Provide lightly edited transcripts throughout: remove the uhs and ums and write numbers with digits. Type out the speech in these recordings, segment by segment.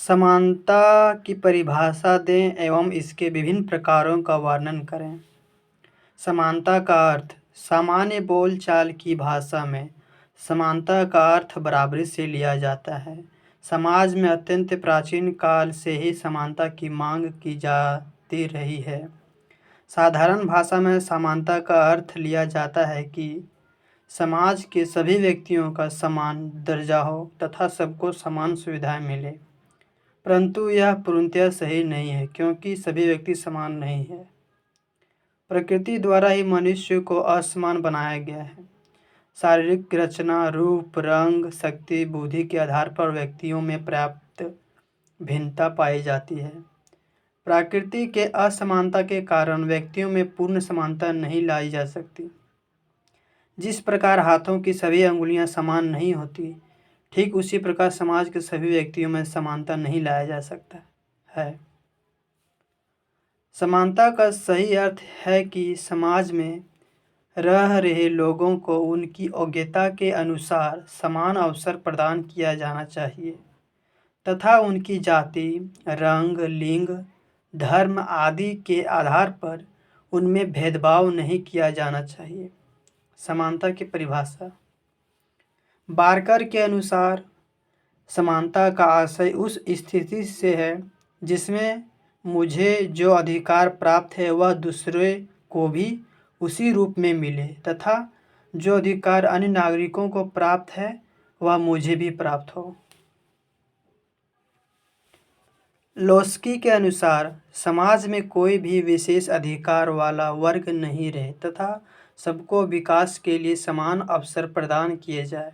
समानता की परिभाषा दें एवं इसके विभिन्न प्रकारों का वर्णन करें। समानता का अर्थ सामान्य बोलचाल की भाषा में समानता का अर्थ बराबरी से लिया जाता है। समाज में अत्यंत प्राचीन काल से ही समानता की मांग की जाती रही है। साधारण भाषा में समानता का अर्थ लिया जाता है कि समाज के सभी व्यक्तियों का समान दर्जा हो तथा सबको समान सुविधाएं मिले। परंतु यह पूर्णतः सही नहीं है, क्योंकि सभी व्यक्ति समान नहीं है। प्रकृति द्वारा ही मनुष्य को असमान बनाया गया है। शारीरिक रचना, रूप, रंग, शक्ति, बुद्धि के आधार पर व्यक्तियों में पर्याप्त भिन्नता पाई जाती है। प्रकृति के असमानता के कारण व्यक्तियों में पूर्ण समानता नहीं लाई जा सकती। जिस प्रकार हाथों की सभी अंगुलियां समान नहीं होती, ठीक उसी प्रकार समाज के सभी व्यक्तियों में समानता नहीं लाया जा सकता है। समानता का सही अर्थ है कि समाज में रह रहे लोगों को उनकी योग्यता के अनुसार समान अवसर प्रदान किया जाना चाहिए तथा उनकी जाति, रंग, लिंग, धर्म आदि के आधार पर उनमें भेदभाव नहीं किया जाना चाहिए। समानता की परिभाषा बार्कर के अनुसार समानता का आशय उस स्थिति से है जिसमें मुझे जो अधिकार प्राप्त है वह दूसरे को भी उसी रूप में मिले तथा जो अधिकार अन्य नागरिकों को प्राप्त है वह मुझे भी प्राप्त हो। लोस्की के अनुसार समाज में कोई भी विशेष अधिकार वाला वर्ग नहीं रहे तथा सबको विकास के लिए समान अवसर प्रदान किए जाए।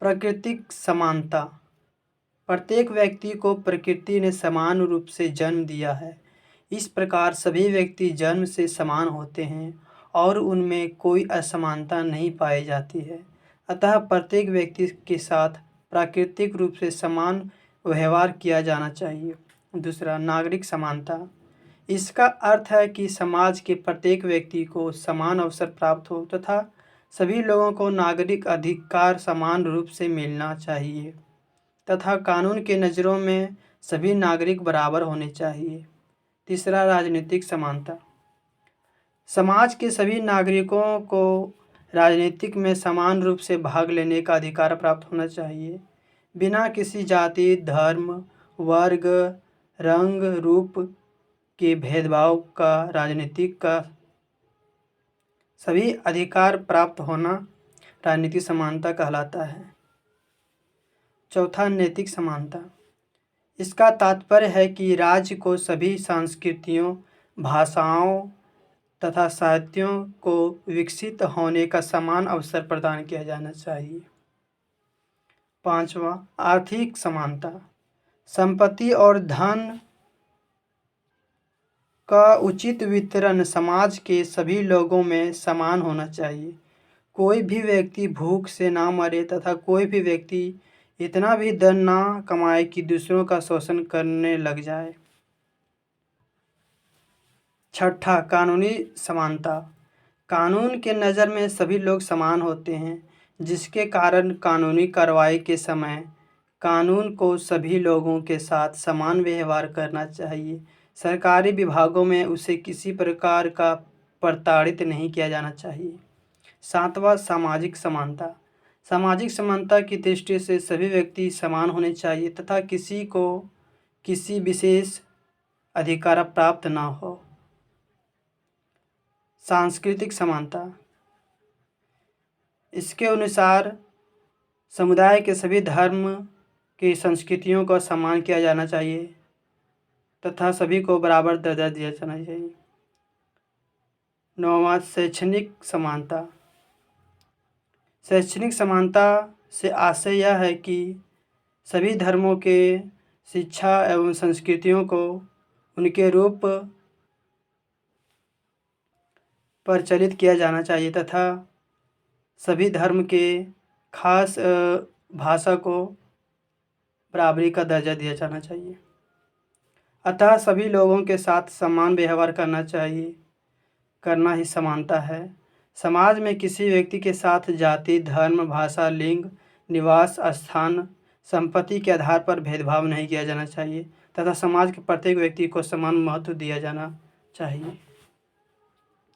प्राकृतिक समानता प्रत्येक व्यक्ति को प्रकृति ने समान रूप से जन्म दिया है। इस प्रकार सभी व्यक्ति जन्म से समान होते हैं और उनमें कोई असमानता नहीं पाई जाती है। अतः प्रत्येक व्यक्ति के साथ प्राकृतिक रूप से समान व्यवहार किया जाना चाहिए। दूसरा, नागरिक समानता। इसका अर्थ है कि समाज के प्रत्येक व्यक्ति को समान अवसर प्राप्त हो तथा सभी लोगों को नागरिक अधिकार समान रूप से मिलना चाहिए तथा कानून के नज़रों में सभी नागरिक बराबर होने चाहिए। तीसरा, राजनीतिक समानता। समाज के सभी नागरिकों को राजनीतिक में समान रूप से भाग लेने का अधिकार प्राप्त होना चाहिए, बिना किसी जाति, धर्म, वर्ग, रंग, रूप के भेदभाव का राजनीतिक का सभी अधिकार प्राप्त होना राजनीतिक समानता कहलाता है। चौथा, नैतिक समानता। इसका तात्पर्य है कि राज्य को सभी संस्कृतियों, भाषाओं तथा साहित्यों को विकसित होने का समान अवसर प्रदान किया जाना चाहिए। पांचवा, आर्थिक समानता। संपत्ति और धन का उचित वितरण समाज के सभी लोगों में समान होना चाहिए। कोई भी व्यक्ति भूख से ना मरे तथा कोई भी व्यक्ति इतना भी धन ना कमाए कि दूसरों का शोषण करने लग जाए। छठा, कानूनी समानता। कानून के नज़र में सभी लोग समान होते हैं, जिसके कारण कानूनी कार्रवाई के समय कानून को सभी लोगों के साथ समान व्यवहार करना चाहिए। सरकारी विभागों में उसे किसी प्रकार का प्रताड़ित नहीं किया जाना चाहिए। सातवां, सामाजिक समानता। सामाजिक समानता की दृष्टि से सभी व्यक्ति समान होने चाहिए तथा किसी को किसी विशेष अधिकार प्राप्त न हो। सांस्कृतिक समानता। इसके अनुसार समुदाय के सभी धर्म की संस्कृतियों का सम्मान किया जाना चाहिए तथा सभी को बराबर दर्जा दिया जाना चाहिए। नौवां, शैक्षणिक समानता। शैक्षणिक समानता से आशय यह है कि सभी धर्मों के शिक्षा एवं संस्कृतियों को उनके रूप प्रचलित किया जाना चाहिए तथा सभी धर्म के खास भाषा को बराबरी का दर्जा दिया जाना चाहिए। अतः सभी लोगों के साथ समान व्यवहार करना ही समानता है। समाज में किसी व्यक्ति के साथ जाति, धर्म, भाषा, लिंग, निवास स्थान, संपत्ति के आधार पर भेदभाव नहीं किया जाना चाहिए तथा समाज के प्रत्येक व्यक्ति को समान महत्व दिया जाना चाहिए।